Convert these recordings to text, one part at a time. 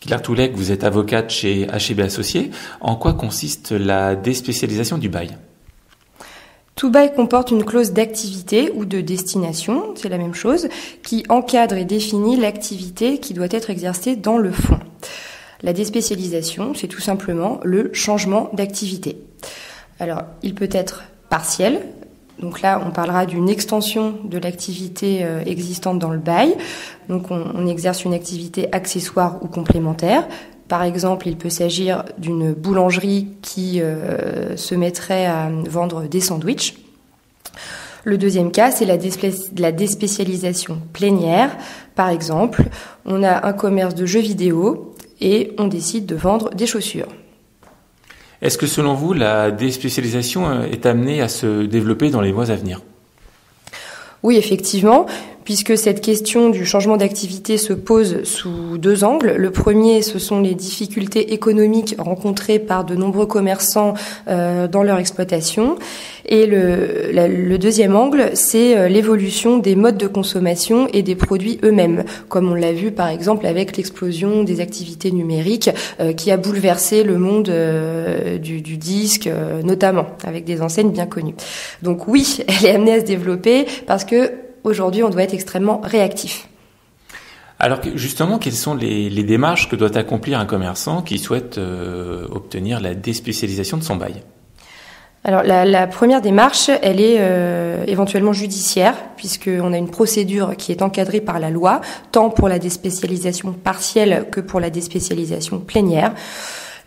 Claire Toulec, vous êtes avocate chez H&B Associés. En quoi consiste la déspécialisation du bail ? Tout bail comporte une clause d'activité ou de destination, c'est la même chose, qui encadre et définit l'activité qui doit être exercée dans le fonds. La déspécialisation, c'est tout simplement le changement d'activité. Alors, il peut être partiel. Donc là, on parlera d'une extension de l'activité existante dans le bail. Donc on exerce une activité accessoire ou complémentaire. Par exemple, il peut s'agir d'une boulangerie qui se mettrait à vendre des sandwichs. Le deuxième cas, c'est la déspécialisation plénière. Par exemple, on a un commerce de jeux vidéo et on décide de vendre des chaussures. Est-ce que selon vous, la déspécialisation est amenée à se développer dans les mois à venir ? Oui, effectivement, puisque cette question du changement d'activité se pose sous deux angles. Le premier, ce sont les difficultés économiques rencontrées par de nombreux commerçants dans leur exploitation. Et le deuxième angle, c'est l'évolution des modes de consommation et des produits eux-mêmes, comme on l'a vu par exemple avec l'explosion des activités numériques qui a bouleversé le monde du disque, notamment, avec des enseignes bien connues. Donc oui, elle est amenée à se développer parce que aujourd'hui, on doit être extrêmement réactif. Alors justement, quelles sont les démarches que doit accomplir un commerçant qui souhaite obtenir la déspécialisation de son bail ? Alors la première démarche, elle est éventuellement judiciaire, puisqu'on a une procédure qui est encadrée par la loi, tant pour la déspécialisation partielle que pour la déspécialisation plénière.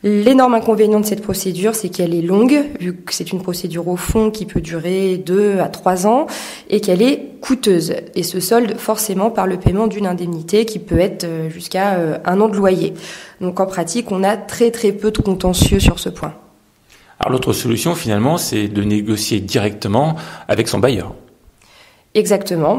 L'énorme inconvénient de cette procédure, c'est qu'elle est longue, vu que c'est une procédure au fond qui peut durer 2 à 3 ans, et qu'elle est coûteuse, et se solde forcément par le paiement d'une indemnité qui peut être jusqu'à 1 an de loyer. Donc en pratique, on a très très peu de contentieux sur ce point. Alors l'autre solution finalement, c'est de négocier directement avec son bailleur. Exactement.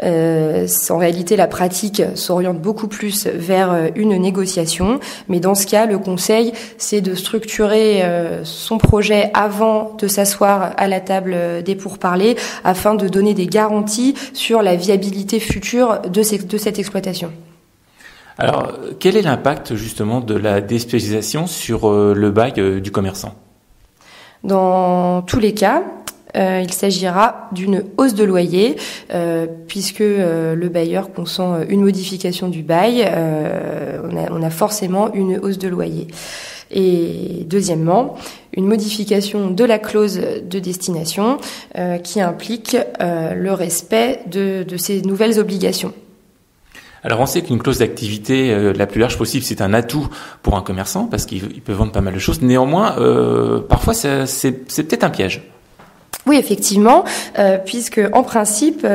En réalité, la pratique s'oriente beaucoup plus vers une négociation. Mais dans ce cas, le conseil, c'est de structurer son projet avant de s'asseoir à la table des pourparlers afin de donner des garanties sur la viabilité future de cette exploitation. Alors, quel est l'impact justement de la déspécialisation sur le bail du commerçant ? Dans tous les cas, il s'agira d'une hausse de loyer puisque le bailleur consent une modification du bail, on a forcément une hausse de loyer. Et deuxièmement, une modification de la clause de destination qui implique le respect de ces nouvelles obligations. Alors on sait qu'une clause d'activité la plus large possible, c'est un atout pour un commerçant parce qu'il peut vendre pas mal de choses. Néanmoins, parfois c'est peut-être un piège. Oui, effectivement, puisque en principe,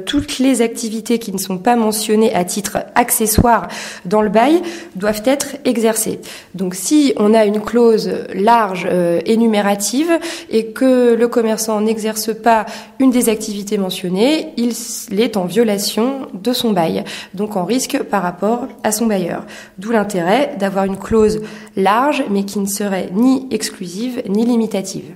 toutes les activités qui ne sont pas mentionnées à titre accessoire dans le bail doivent être exercées. Donc si on a une clause large énumérative et que le commerçant n'exerce pas une des activités mentionnées, il est en violation de son bail, donc en risque par rapport à son bailleur. D'où l'intérêt d'avoir une clause large mais qui ne serait ni exclusive ni limitative.